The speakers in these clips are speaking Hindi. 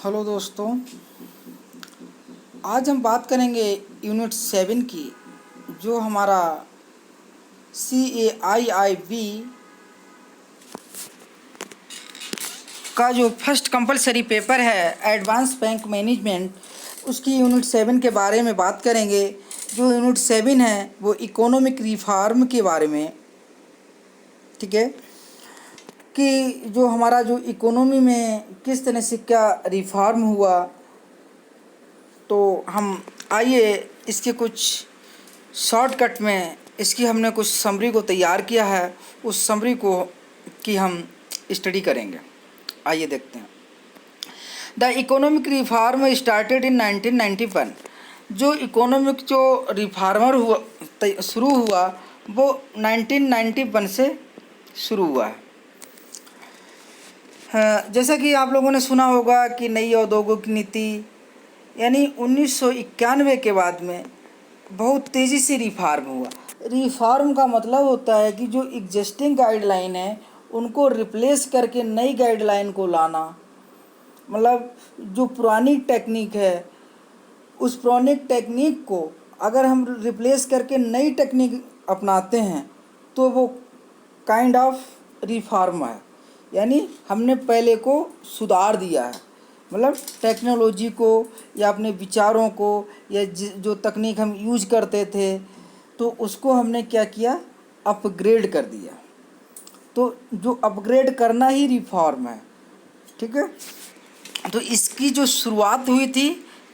हेलो दोस्तों, आज हम बात करेंगे यूनिट 7 की, जो हमारा CAIIB का जो फर्स्ट कंपलसरी पेपर है एडवांस बैंक मैनेजमेंट, उसकी यूनिट 7 के बारे में बात करेंगे। जो यूनिट 7 है वो इकोनॉमिक रिफॉर्म के बारे में, ठीक है, कि जो हमारा जो इकोनॉमी में किस तरह से क्या रिफॉर्म हुआ। तो हम आइए इसके कुछ शॉर्टकट में इसकी हमने कुछ समरी को तैयार किया है, उस समरी को की हम स्टडी करेंगे। आइए देखते हैं। The economic reform started in 1991। जो इकोनॉमिक जो रिफॉर्मर हुआ शुरू हुआ वो 1991 से शुरू हुआ है। जैसा कि आप लोगों ने सुना होगा कि नई औद्योगिक नीति यानी 1991 के बाद में बहुत तेज़ी से रिफॉर्म हुआ। रिफॉर्म का मतलब होता है कि जो एग्जिस्टिंग गाइडलाइन है उनको रिप्लेस करके नई गाइडलाइन को लाना। मतलब जो पुरानी टेक्निक है उस पुरानी टेक्निक को अगर हम रिप्लेस करके नई टेक्निक अपनाते हैं तो वो काइंड ऑफ रिफॉर्म है, यानी हमने पहले को सुधार दिया है। मतलब टेक्नोलॉजी को या अपने विचारों को या जो तकनीक हम यूज करते थे तो उसको हमने क्या किया, अपग्रेड कर दिया। तो जो अपग्रेड करना ही रिफॉर्म है, ठीक है। तो इसकी जो शुरुआत हुई थी,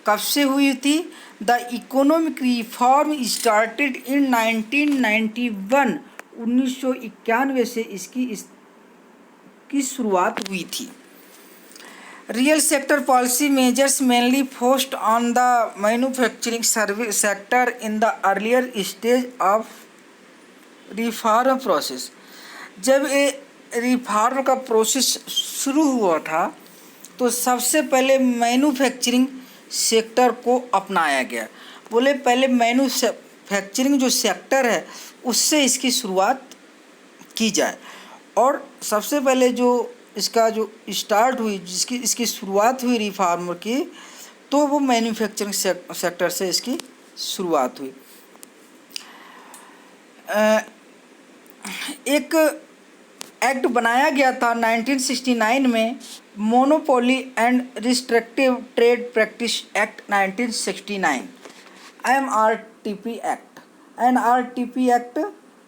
कब से हुई थी? The economic reform started in 1991। 1991 से इसकी शुरुआत हुई थी। Real sector policy measures mainly focused on the manufacturing service sector in the earlier stage of reform process. जब ये रिफॉर्म का प्रोसेस शुरू हुआ था तो सबसे पहले मैन्युफैक्चरिंग सेक्टर को अपनाया गया। बोले पहले मैन्युफैक्चरिंग जो सेक्टर है उससे इसकी शुरुआत की जाए। और सबसे पहले जो इसका जो स्टार्ट हुई, जिसकी इसकी शुरुआत हुई रिफॉर्म की, तो वो मैन्युफैक्चरिंग सेक्टर से इसकी शुरुआत हुई। एक एक्ट बनाया गया था 1969 में, monopoly and restrictive trade practice act 1969, MRTP act.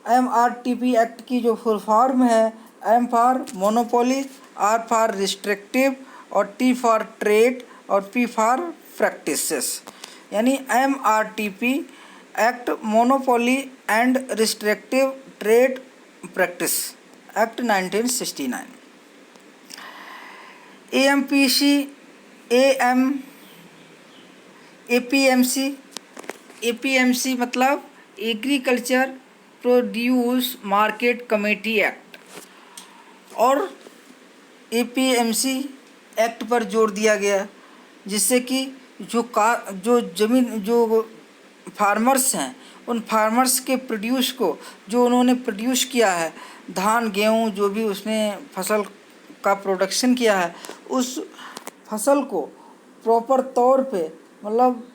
MRTP act की जो फुल फॉर्म है, M for monopoly, R for restrictive और T फॉर ट्रेड और P फॉर प्रैक्टिसेस। यानी MRTP act, monopoly and restrictive trade practice act 1969। APMC मतलब agriculture produce market committee act. और APMC एक्ट पर जोर दिया गया जिससे कि जो ज़मीन जो फार्मर्स हैं उन फार्मर्स के प्रोड्यूस को, जो उन्होंने प्रोड्यूस किया है, धान गेहूँ जो भी उसने फसल का प्रोडक्शन किया है, उस फसल को प्रॉपर तौर पे मतलब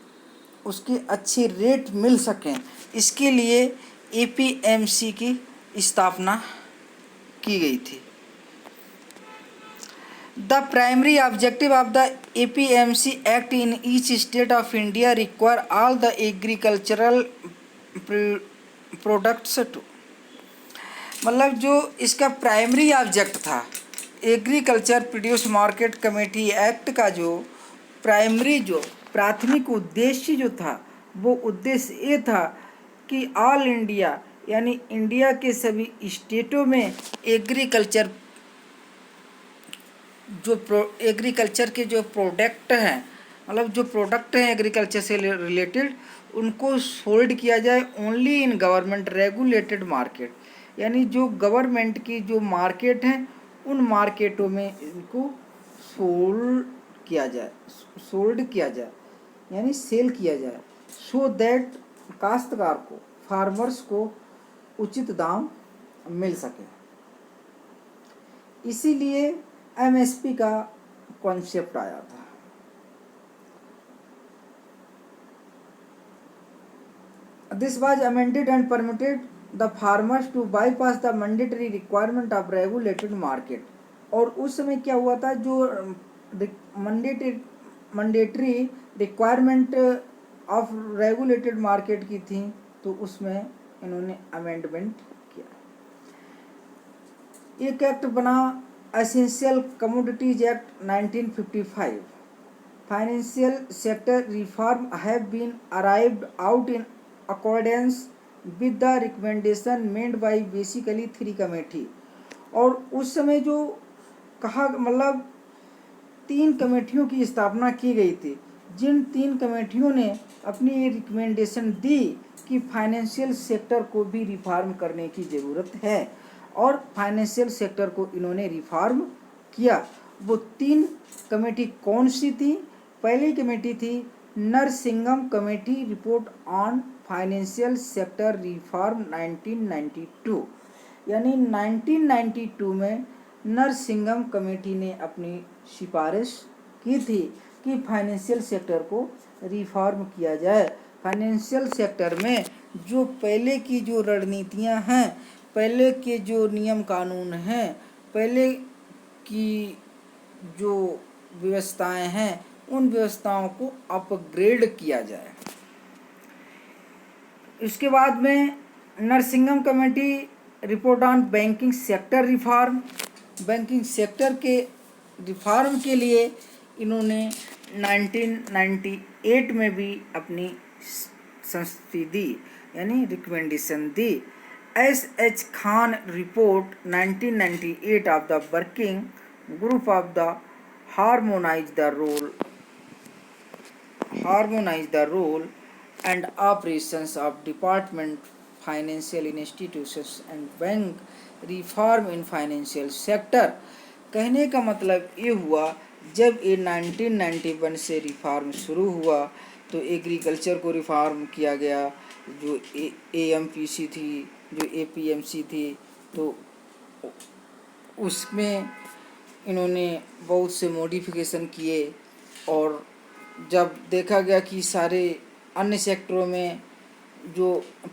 उसकी अच्छी रेट मिल सकें, इसके लिए APMC की स्थापना की गई थी। The primary objective of the APMC Act in each state of India require all the agricultural products to, मतलब जो इसका प्राइमरी ऑब्जेक्ट था, agriculture produce market committee act का जो प्राइमरी जो प्राथमिक उद्देश्य जो था, वो उद्देश्य ये था कि ऑल इंडिया यानी इंडिया के सभी स्टेटों में एग्रीकल्चर एग्रीकल्चर के जो प्रोडक्ट हैं, मतलब जो प्रोडक्ट हैं एग्रीकल्चर से रिलेटेड, उनको सोल्ड किया जाए only in government regulated market. यानी जो गवर्नमेंट की जो मार्केट हैं उन मार्केटों में इनको सोल्ड किया जाए यानी सेल किया जाए, सो दैट काश्तकार को, फार्मर्स को उचित दाम मिल सके। इसीलिए MSP का कॉन्सेप्ट आया था। This was amended and permitted the farmers to bypass the mandatory requirement of regulated market. और उस समय क्या हुआ था, जो mandatory requirement of regulated market की थी, तो उसमें इन्होंने अमेंडमेंट किया। एक एक्ट बना essential commodities act 1955। Financial sector reform have been arrived out in accordance with the recommendation made by basically 3 committee. और उस समय जो कहा, मतलब 3 कमेटियों की स्थापना की गई थी, जिन 3 कमेटियों ने अपनी ये रिकमेंडेशन दी कि फाइनेंशियल सेक्टर को भी रिफॉर्म करने की ज़रूरत है, और फाइनेंशियल सेक्टर को इन्होंने रिफॉर्म किया। वो 3 कमेटी कौन सी थी? पहली कमेटी थी Narasimham committee report on financial sector reform 1992। यानी 1992 में नरसिंगम कमेटी ने अपनी सिफारिश की थी कि फाइनेंशियल सेक्टर को रिफॉर्म किया जाए। फाइनेंशियल सेक्टर में जो पहले की जो रणनीतियां हैं, पहले के जो नियम कानून हैं, पहले की जो व्यवस्थाएं हैं, उन व्यवस्थाओं को अपग्रेड किया जाए। इसके बाद में Narasimham committee report on banking sector reform. Banking sector के रिफॉर्म के लिए इन्होंने 1998 में भी अपनी संस्तुति दी, यानी रिकमेंडेशन दी। S H. Khan report 1998 of the working group of the harmonise the role and operations of department financial institutions and bank reform in financial sector। कहने का मतलब ये हुआ, जब ये 1991 से रिफॉर्म शुरू हुआ तो एग्रीकल्चर को रिफॉर्म किया गया, जो एएमपीसी थी, जो एपीएमसी थी, तो उसमें इन्होंने बहुत से मॉडिफिकेशन किए। और जब देखा गया कि सारे अन्य सेक्टरों में जो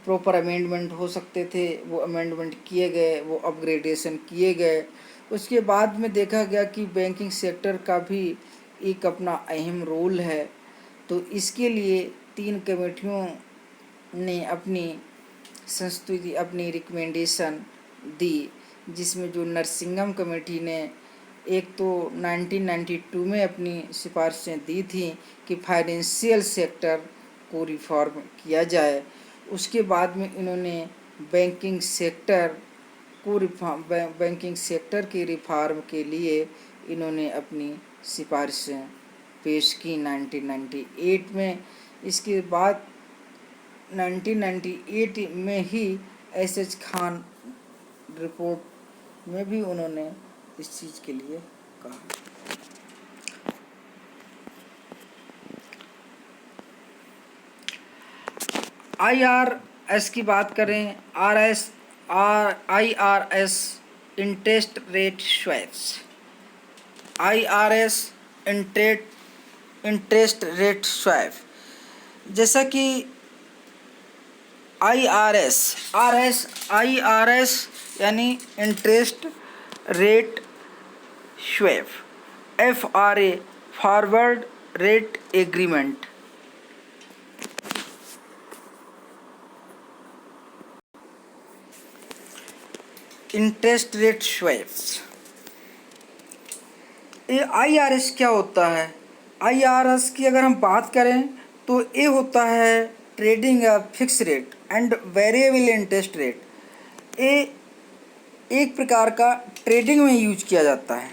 प्रॉपर अमेंडमेंट हो सकते थे वो अमेंडमेंट किए गए, वो अपग्रेडेशन किए गए। उसके बाद में देखा गया कि बैंकिंग सेक्टर का भी एक अपना अहम रोल है, तो इसके लिए 3 कमेटियों ने अपनी संस्तुति, अपनी रिकमेंडेशन दी, जिसमें जो नरसिंगम कमेटी ने एक तो 1992 में अपनी सिफारिशें दी थी कि फाइनेंशियल सेक्टर को रिफॉर्म किया जाए। उसके बाद में इन्होंने बैंकिंग सेक्टर के रिफॉर्म के लिए इन्होंने अपनी सिफारिशें पेश की 1998 में। इसके बाद 1998 में ही एस.एच. खान रिपोर्ट में भी उन्होंने इस चीज़ के लिए कहा। IRS की बात करें, IRS interest rate swaps. IRS interest rate swap, जैसा कि IRS यानी interest rate swap, FRA forward rate agreement. Interest rate swaps, ये IRS क्या होता है? IRS की अगर हम बात करें तो ये होता है trading fix rate and variable interest rate. ये एक प्रकार का ट्रेडिंग में यूज किया जाता है,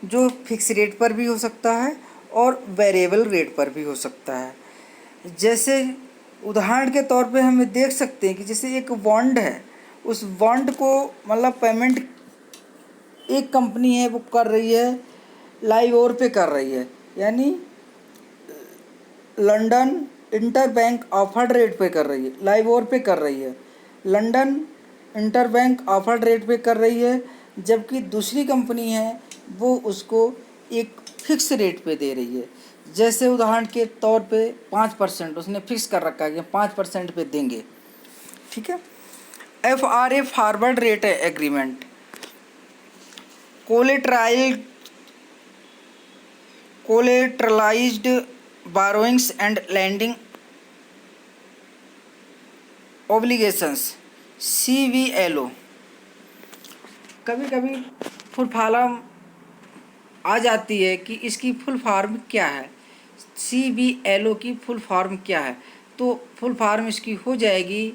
जो फिक्स रेट पर भी हो सकता है और वेरिएबल रेट पर भी हो सकता है। जैसे उदाहरण के तौर पे हमें देख सकते हैं कि जैसे एक बॉन्ड है, उस बॉन्ड को मतलब पेमेंट एक कंपनी है वो कर रही है, लाइबोर पे कर रही है, यानी लंदन इंटरबैंक ऑफर्ड रेट पे कर रही है, लाइबोर पे कर रही है, लंदन इंटरबैंक ऑफर्ड रेट पे कर रही है। जबकि दूसरी कंपनी है वो उसको एक फिक्स रेट पे दे रही है। जैसे उदाहरण के तौर पे 5% उसने फिक्स कर रखा है कि 5% पे देंगे, ठीक है। FRA forward rate agreement, collateralised borrowings and lending obligations, CVLO। कभी कभी फुल फॉर्म आ जाती है कि इसकी फुल फॉर्म क्या है, CVLO की फुल फॉर्म क्या है। तो फुल फॉर्म इसकी हो जाएगी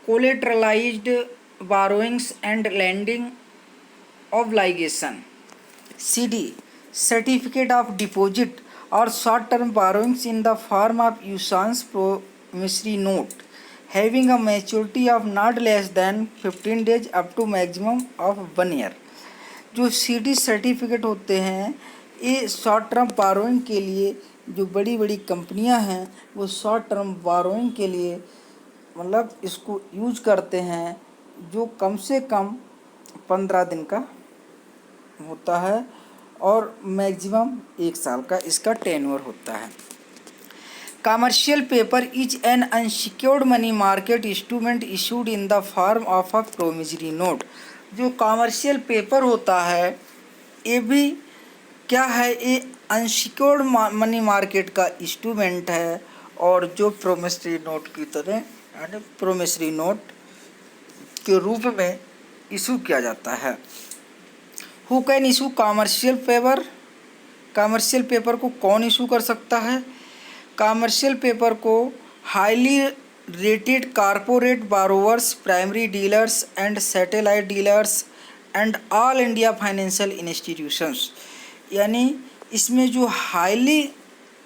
collateralised borrowings and lending obligation, CD, certificate of deposit और short term borrowings in the form of usance promissory note having a maturity of not less than 15 days up to maximum of 1 year. जो CD सर्टिफिकेट होते हैं ये शॉर्ट टर्म बारोइंग के लिए, जो बड़ी बड़ी कंपनियां हैं वो शॉर्ट टर्म बारोइंग के लिए मतलब इसको यूज करते हैं, जो कम से कम 15 दिन का होता है और मैक्सिमम 1 साल का इसका टेन्योर होता है। Commercial paper is an unsecured money market instrument issued in the form of a promissory note. जो कमर्शियल पेपर होता है ये भी क्या है, ये अनसिक्योर्ड मनी मार्केट का इंस्ट्रूमेंट है और जो प्रोमिसरी नोट की तरह यानी प्रोमिसरी नोट के रूप में इशू किया जाता है। Who can issue commercial paper, commercial paper को कौन इशू कर सकता है? कमर्शियल पेपर को highly rated corporate borrowers, primary dealers and satellite dealers and all India financial institutions, यानी इसमें जो हाईली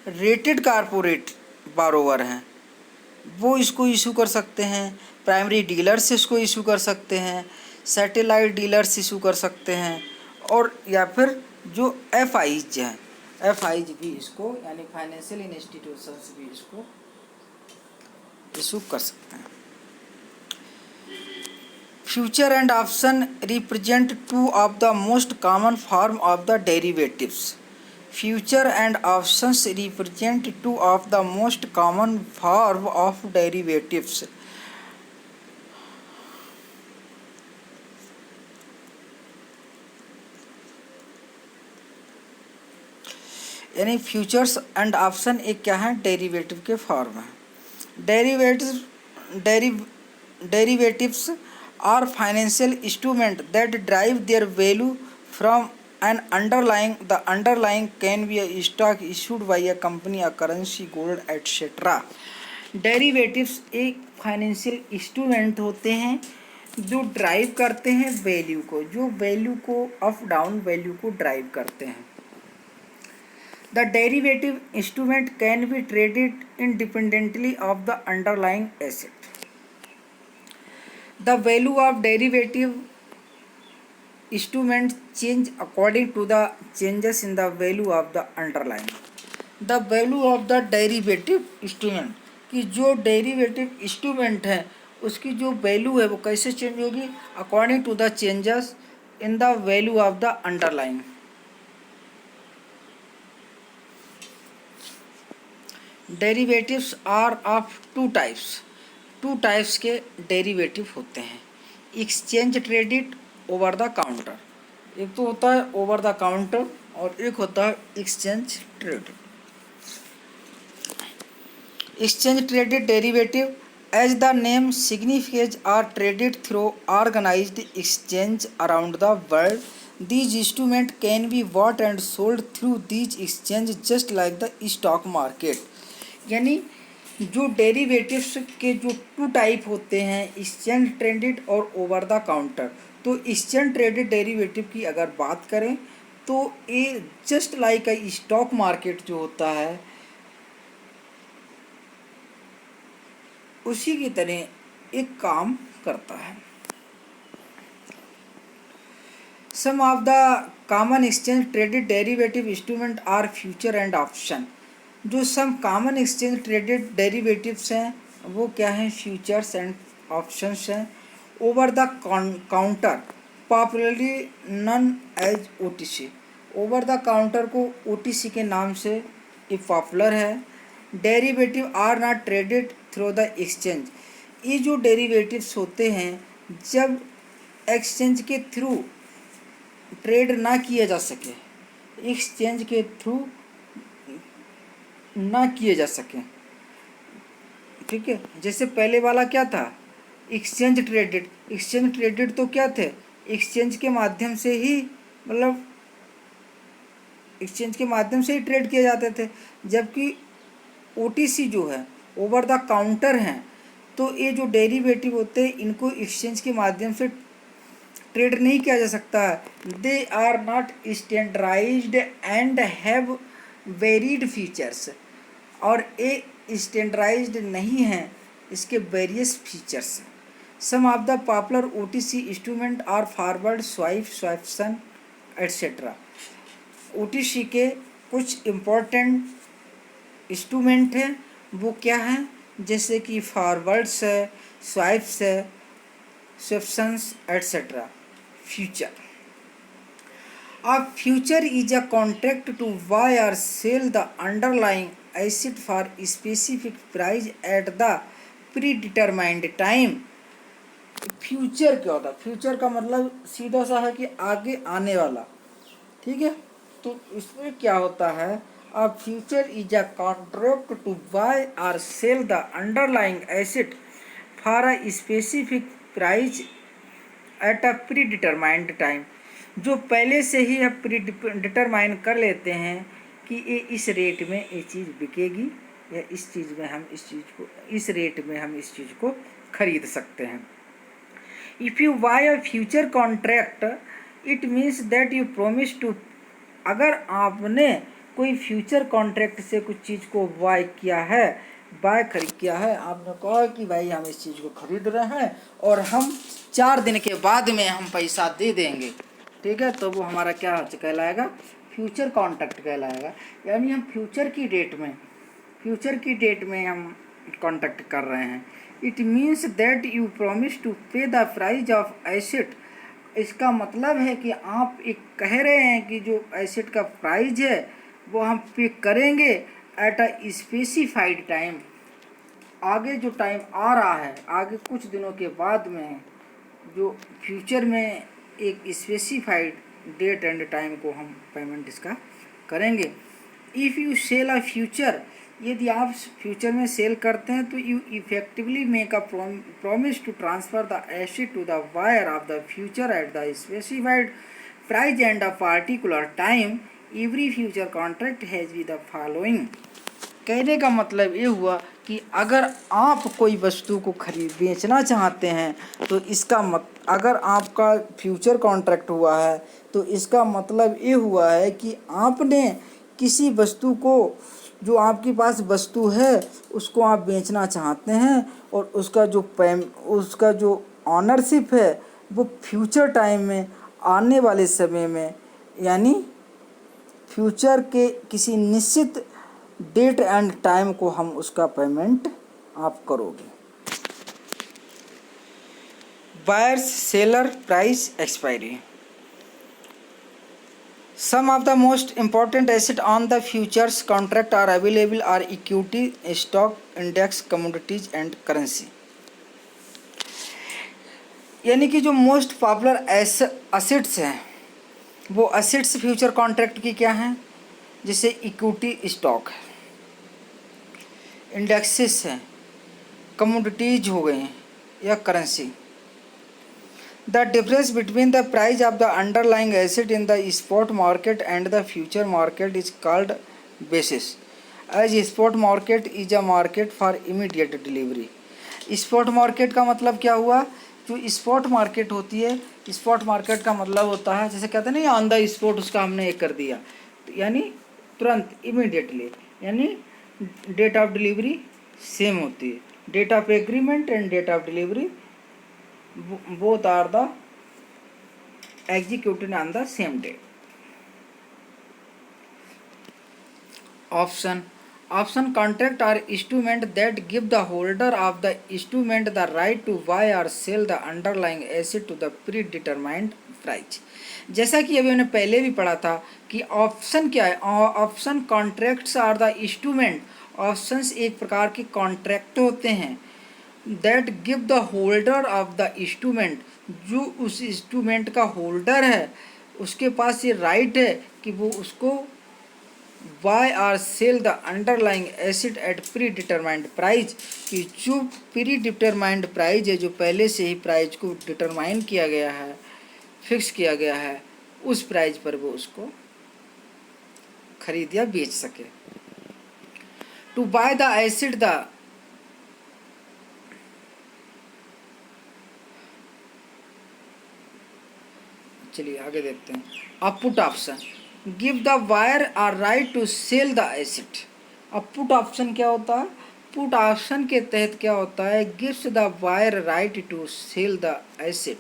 रेटेड कॉरपोरेट बारोवर हैं वो इसको इशू कर सकते हैं, प्राइमरी डीलर्स इसको इशू कर सकते हैं, सैटेलाइट डीलर्स इशू कर सकते हैं, और या फिर जो FIs हैं, FIs भी इसको यानी फाइनेंशियल इंस्टीट्यूशंस भी इसको इशू कर सकते हैं। Future and option represent two of the most common form of the derivatives. Future and options represent two of the most common form of derivatives. यानी फ्यूचर्स एंड ऑप्शन एक क्या है, डेरिवेटिव के फॉर्म है। Derivatives are financial instrument that drive their value from an underlying, the underlying can be a stock issued by a company, a currency, gold et cetera. Derivatives एक फाइनेंशियल इंस्ट्रूमेंट होते हैं जो ड्राइव करते हैं वैल्यू को, जो वैल्यू को अप डाउन वैल्यू को ड्राइव करते हैं। The derivative instrument can be traded independently of the underlying asset. The value of derivative instrument change according to the changes in the value of the underlying. The value of the derivative instrument, कि जो derivative instrument है उसकी जो value है वो कैसे change होगी, according to the changes in the value of the underlying. Derivatives are of two types के डेरिवेटिव होते हैं। Exchange traded over the counter, एक तो होता है ओवर द काउंटर और एक होता है exchange traded. Exchange traded derivative as the name signifies are traded through organised exchange around the world. These instruments can be bought and sold through these exchanges just like the stock market. यानी जो डेरिवेटिव्स के जो 2 टाइप होते हैं, एक्सचेंज ट्रेडेड और ओवर द काउंटर। तो एक्सचेंज ट्रेडेड डेरिवेटिव की अगर बात करें तो ये just like a stock market जो होता है उसी की तरह एक काम करता है। Some of the common exchange traded derivative instruments are future and option. जो some common exchange traded derivatives हैं वो क्या हैं, फ्यूचर्स एंड ऑप्शंस हैं। Over the counter popularly known as OTC, over the counter को ओटीसी के नाम से ये पॉपुलर है। Derivative are not traded through the exchange. ये जो डेरिवेटिव्स होते हैं जब एक्सचेंज के थ्रू ट्रेड ना किया जा सके, एक्सचेंज के थ्रू ना किए जा सके, ठीक है। जैसे पहले वाला क्या था, एक्सचेंज ट्रेडेड। एक्सचेंज ट्रेडेड तो क्या थे, एक्सचेंज के माध्यम से ही, मतलब एक्सचेंज के माध्यम से ही ट्रेड किए जाते थे। जबकि ओटीसी जो है ओवर द काउंटर हैं, तो ये जो डेरिवेटिव होते हैं इनको एक्सचेंज के माध्यम से ट्रेड नहीं किया जा सकता है। They are not standardised and have varied features. और ये स्टैंडर्डाइज्ड नहीं है, इसके various features. Some of the popular OTC instrument are forward swap, swaption etcetera. OTC के कुछ इम्पोर्टेंट इंस्ट्रूमेंट हैं, वो क्या हैं, जैसे कि फॉरवर्ड्स है, स्वाइप्स है, swaptions etcetera. Future, a future is a contract to buy or sell the underlying asset for a specific price at the predetermined time। Future क्या होता है, फ्यूचर का मतलब सीधा सा है कि आगे आने वाला, ठीक है। तो इसमें क्या होता है, a future is a contract to buy or sell the underlying asset for a specific price at a predetermined time। जो पहले से ही हम डिटरमाइन कर लेते हैं कि ये इस रेट में ये चीज़ बिकेगी, या इस चीज़ में हम इस चीज़ को, इस रेट में हम इस चीज़ को खरीद सकते हैं। If you buy a future contract it means that you promise to. अगर आपने कोई फ्यूचर कॉन्ट्रैक्ट से कुछ चीज़ को बाय किया है, खरीद किया है, आपने कहा कि भाई हम इस चीज़ को खरीद रहे हैं और हम 4 दिन के बाद में हम पैसा दे देंगे, ठीक है, तो वो हमारा क्या कहलाएगा, फ्यूचर कॉन्ट्रैक्ट कहलाएगा। यानी हम फ्यूचर की डेट में हम कॉन्ट्रैक्ट कर रहे हैं। It means that you promise to pay the price of asset. इसका मतलब है कि आप एक कह रहे हैं कि जो एसेट का प्राइस है वो हम पे करेंगे एट अ स्पेसिफाइड टाइम। आगे जो टाइम आ रहा है, आगे कुछ दिनों के बाद में, जो फ्यूचर में एक स्पेसिफाइड डेट एंड टाइम को हम पेमेंट इसका करेंगे। If you sell a future, यदि आप फ्यूचर में सेल करते हैं तो you effectively make a promise to transfer the asset to the buyer of the future at the specified price and a particular time. Every future contract has be the following. कहने का मतलब ये हुआ कि अगर आप कोई वस्तु को बेचना चाहते हैं तो इसका अगर आपका फ्यूचर कॉन्ट्रैक्ट हुआ है तो इसका मतलब ये हुआ है कि आपने किसी वस्तु को, जो आपके पास वस्तु है उसको आप बेचना चाहते हैं और उसका जो ऑनरशिप है वो फ्यूचर टाइम में, आने वाले समय में, यानी फ्यूचर के किसी निश्चित डेट एंड टाइम को हम उसका पेमेंट आप करोगे। Buyers seller price expiry. Some of the most important assets on the futures contract are available are equity, stock, index, commodities and currency। यानी कि जो मोस्ट पॉपुलर असेट्स हैं वो असेट्स फ्यूचर कॉन्ट्रैक्ट की क्या हैं, जैसे इक्विटी स्टॉक है, इंडेक्सेस हैं, कमोडिटीज हो गए या currency. The difference between the price of the underlying asset in the spot market and the future market is called basis, as spot market is a market for immediate delivery। spot market का मतलब क्या हुआ, जो spot market होती है, spot market का मतलब होता है जैसे कहते हैं ना ऑन द स्पॉट उसका हमने एक कर दिया, तो यानी तुरंत इमीडिएटली, यानी डेट ऑफ डिलीवरी सेम होती है। Date of agreement and date of delivery both are the executed on the same day। Option contract are instrument that give the holder of the instrument the right to buy or sell the underlying asset to the predetermined price. जैसा कि अभी हमने पहले भी पढ़ा था कि ऑप्शन क्या है, option contracts are the instrument, options एक प्रकार के कॉन्ट्रैक्ट होते हैं that give the holder of the instrument, जो उस इंस्ट्रूमेंट का होल्डर है उसके पास ये राइट है कि वो उसको बाय और sell the underlying asset at predetermined price, कि जो प्री डिटरमाइंड प्राइस है, जो पहले से ही प्राइस को डिटरमाइन किया गया है, फिक्स किया गया है, उस प्राइस पर वो उसको खरीद या बेच सके। To buy the asset the, चलिए आगे देखते हैं। A put option give the buyer are right to sell the asset. अब पुट ऑप्शन क्या होता है? पुट ऑप्शन के तहत क्या होता है? Gives the buyer right to sell the asset,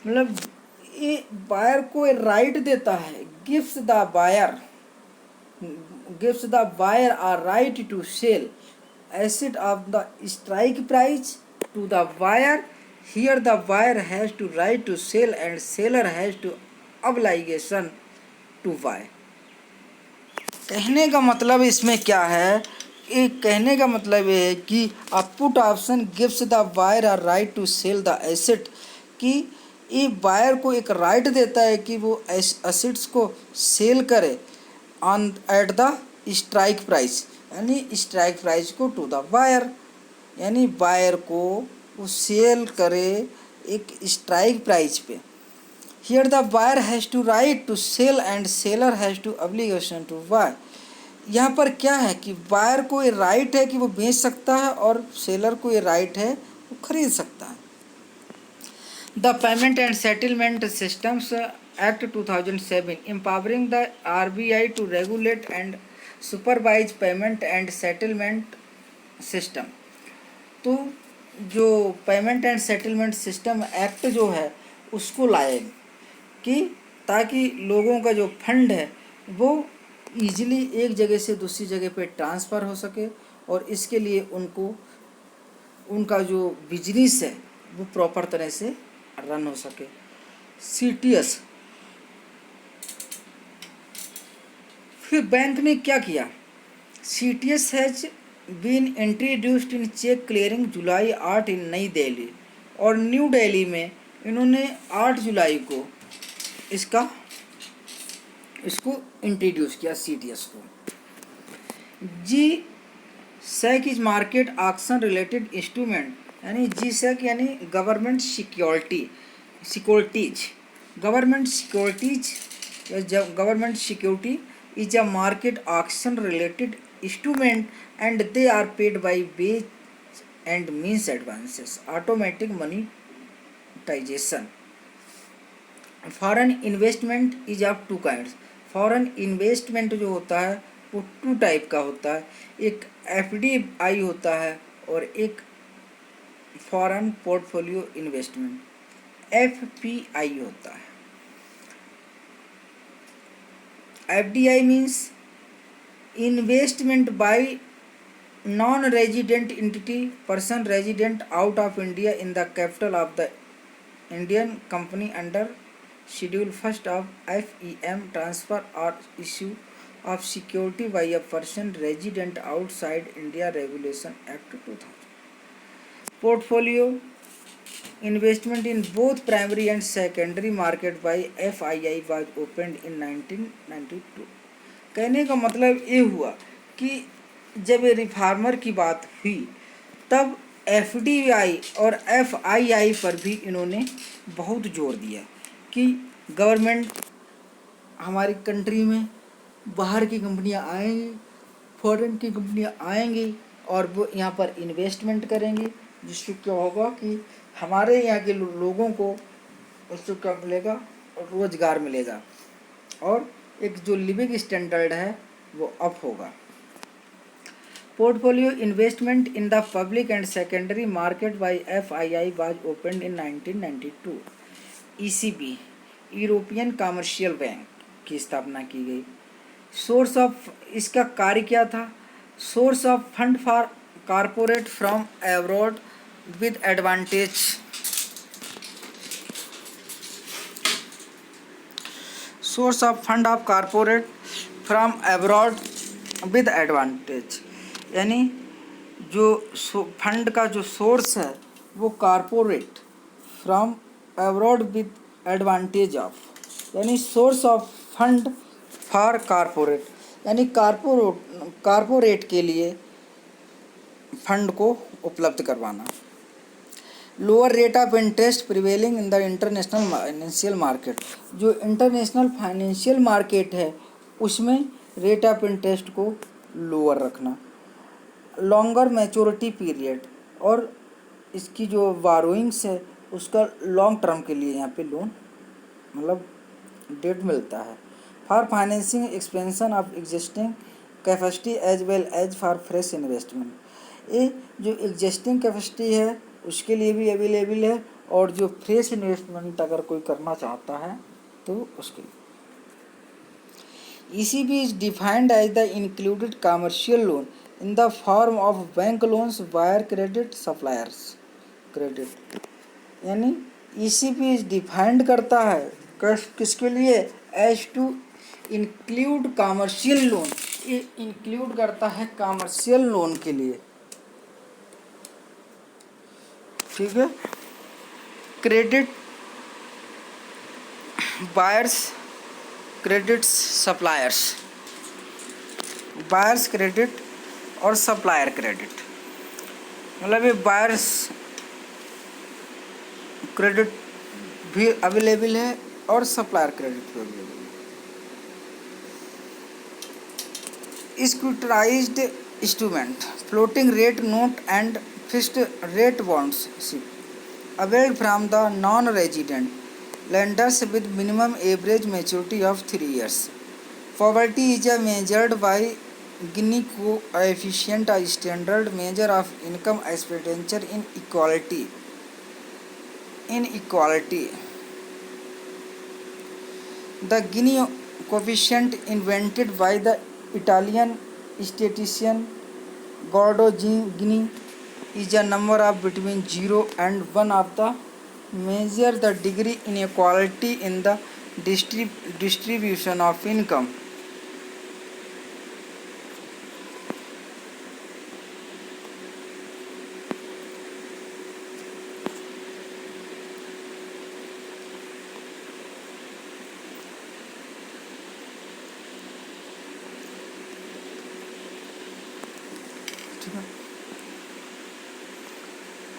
मतलब ये बायर को राइट देता है। Gives the buyer, gives the buyer are right to sell asset of the strike price to the buyer. Here the buyer has to right to sell and seller has to obligation to buy। कहने का मतलब इसमें क्या है? कहने का मतलब ये है कि a put option gives the buyer a right to sell the asset, कि ये बायर को एक राइट देता है कि वो एसेट्स को सेल करे on at the strike price, यानी स्ट्राइक प्राइस को टू द बायर, यानी बायर को वो सेल करे एक स्ट्राइक प्राइस पे। Here the buyer has to right to sell and seller has to obligation to buy. यहाँ पर क्या है कि बायर को ये राइट है कि वो बेच सकता है और सेलर को ये राइट है वो खरीद सकता है। The payment and settlement systems act 2007 empowering the RBI to regulate and supervise payment and settlement system. तो जो payment and settlement system act जो है उसको लाए कि ताकि लोगों का जो फंड है वो ईजिली एक जगह से दूसरी जगह पे ट्रांसफ़र हो सके, और इसके लिए उनको उनका जो बिजनेस है वो प्रॉपर तरह से रन हो सके। CTS, फिर बैंक ने क्या किया? CTS has been introduced in cheque clearing July 8 in नई दिल्ली, और न्यू दिल्ली में इन्होंने 8 जुलाई को इसको इंट्रोड्यूस किया CTS को। G-SEC is market auction related instrument, यानी G-SEC यानी government securities government security is a market auction related instrument and they are paid by wage and means advances, automatic monetization। Foreign investment is of two kinds. Foreign investment जो होता है वो 2 टाइप का होता है, एक FDI होता है और एक फॉरेन पोर्टफोलियो इन्वेस्टमेंट FPI होता है। FDI means investment by non-resident entity, person resident out of India in the capital of the Indian company under Schedule 1 of FEM, transfer or issue of security by a person resident outside India, Regulation Act 2000। Portfolio investment in both primary and secondary market by FII was opened in 1992। कहने का मतलब ये हुआ कि जब ये रिफार्मर की बात हुई तब FDI और FII पर भी इन्होंने बहुत जोर दिया कि गवर्नमेंट हमारी कंट्री में बाहर की कंपनियां आएंगी, फॉरेन की कंपनियां आएंगी और वो यहाँ पर इन्वेस्टमेंट करेंगी, जिससे क्या होगा कि हमारे यहाँ के लोगों को उससे क्या मिलेगा? रोजगार मिलेगा और एक जो लिविंग स्टैंडर्ड है वो अप होगा। Portfolio investment in the public and secondary market by FII was opened in 1992। ECB European commercial bank की स्थापना की गई। सोर्स ऑफ इसका कार्य क्या था? Source of fund for corporate from abroad with advantage source of fund of corporate from abroad with advantage, यानी जो फंड का जो सोर्स है वो corporate from abroad with advantage of, यानी source of fund for corporate, यानी कारपोरेट के लिए फंड को उपलब्ध करवाना। Lower rate of interest prevailing in the international financial market, जो इंटरनेशनल फाइनेंशियल मार्केट है उसमें रेट ऑफ इंटरेस्ट को लोअर रखना। लॉन्गर मैच्योरिटी पीरियड, और इसकी जो बारोइंग्स है उसका लॉन्ग टर्म के लिए यहाँ पे लोन मतलब डेट मिलता है। For financing expansion of existing capacity as well as for fresh investment, ये जो एग्जिस्टिंग कैपेसिटी है उसके लिए भी अवेलेबल है, और जो फ्रेश इन्वेस्टमेंट अगर कोई करना चाहता है तो उसके लिए। ECB is defined as the included commercial loan in the form of bank loans wire credit suppliers credit, यानी ECB is defined करता है किसके लिए, as to include commercial loan, ये इंक्लूड करता है कॉमर्शियल लोन के लिए, ठीक है। Credit buyers credit suppliers, buyers credit और सप्लायर क्रेडिट, मतलब ये बायर्स क्रेडिट भी अवेलेबल है और सप्लायर क्रेडिट भी अवेलेबल है। सिक्योरिटाइज्ड instrument, floating rate note and fixed rate bonds availed from the non resident lenders with minimum average maturity of 3 years. Poverty is measured by Gini coefficient, a standard measure of income expenditure inequality. The Gini coefficient, invented by the Italian statistician Gordo Gini, is a number of between 0 and 1 of the measure the degree inequality in the distribution of income.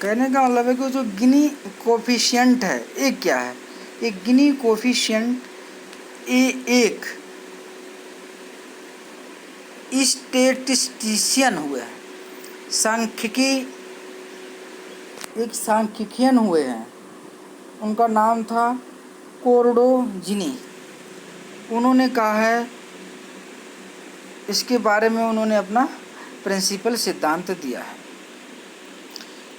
कहने का मतलब है कि जो गिनी कोफिशिएंट है ये क्या है, ये गिनी कोफिशिएंट ये एक स्टेटिस्टिशियन हुए हैं, सांख्यिकियन हुए हैं, उनका नाम था कोर्डो जिनी। उन्होंने कहा है, इसके बारे में उन्होंने अपना प्रिंसिपल सिद्धांत दिया है।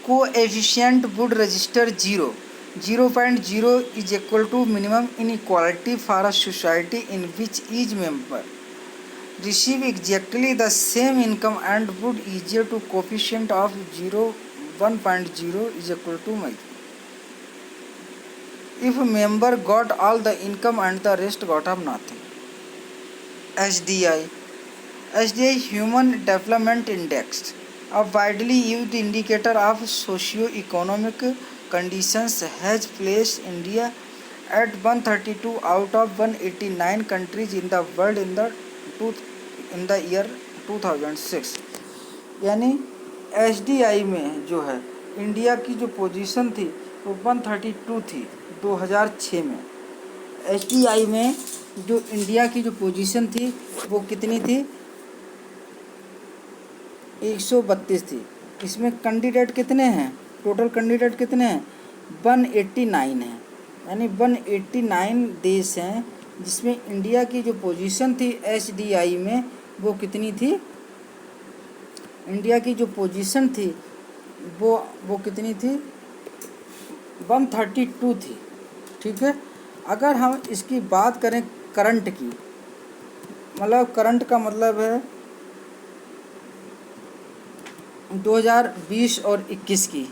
Coefficient would register 0.0 is equal to minimum inequality for a society in which each member receive exactly the same income and would easier to coefficient of 1.0 is equal to if member got all the income and the rest got of nothing. SDI Human Development Index, a widely used indicator of socio-economic conditions, has placed India at 132 out of 189 countries in the world in the year 2006। यानी SDI में जो है इंडिया की जो पोजीशन थी वो 132 थी 2006 में। SDI में जो इंडिया की जो पोजीशन थी वो कितनी थी, 132 थी। इसमें कैंडिडेट कितने हैं, टोटल कैंडिडेट कितने हैं, 189 हैं, यानी 189 देश हैं जिसमें इंडिया की जो पोजीशन थी SDI में वो कितनी थी, इंडिया की जो पोजीशन थी वो कितनी थी, 132 थी, ठीक है। अगर हम इसकी बात करें करंट की, मतलब करंट का मतलब है 2020 और 21 की,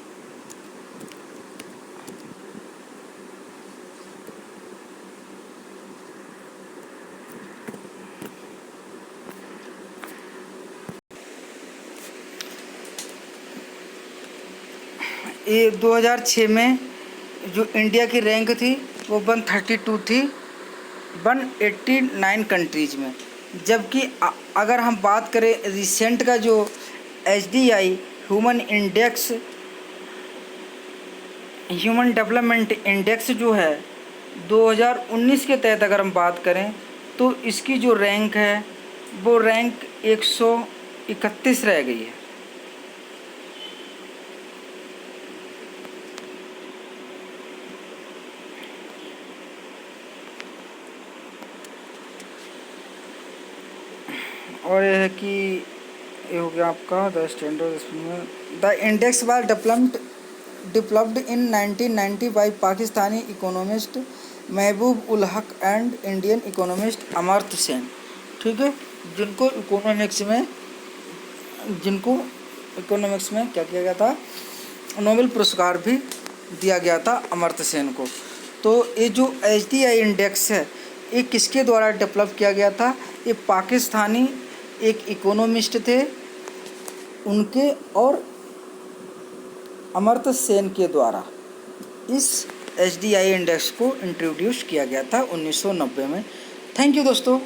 ये 2006 में जो इंडिया की रैंक थी वो 132 थी 189 कंट्रीज में। जबकि अगर हम बात करें रिसेंट का जो HDI ह्यूमन डेवलपमेंट इंडेक्स जो है 2019 के तहत अगर हम बात करें तो इसकी जो रैंक है वो रैंक 131 रह गई है। और यह है कि ये हो गया आपका the standard the index was developed in 1990 by Pakistani economist Mahbub ul Haq and Indian economist Amartya Sen. ठीक है, जिनको इकोनॉमिक्स में क्या किया गया था, नोबेल पुरस्कार भी दिया गया था अमर्त्य सेन को। तो ये जो HDI इंडेक्स है ये किसके द्वारा डेवलप किया गया था? ये पाकिस्तानी एक इकोनॉमिस्ट थे उनके और अमर्त्य सेन के द्वारा इस HDI इंडेक्स को इंट्रोड्यूस किया गया था 1990 में। थैंक यू दोस्तों।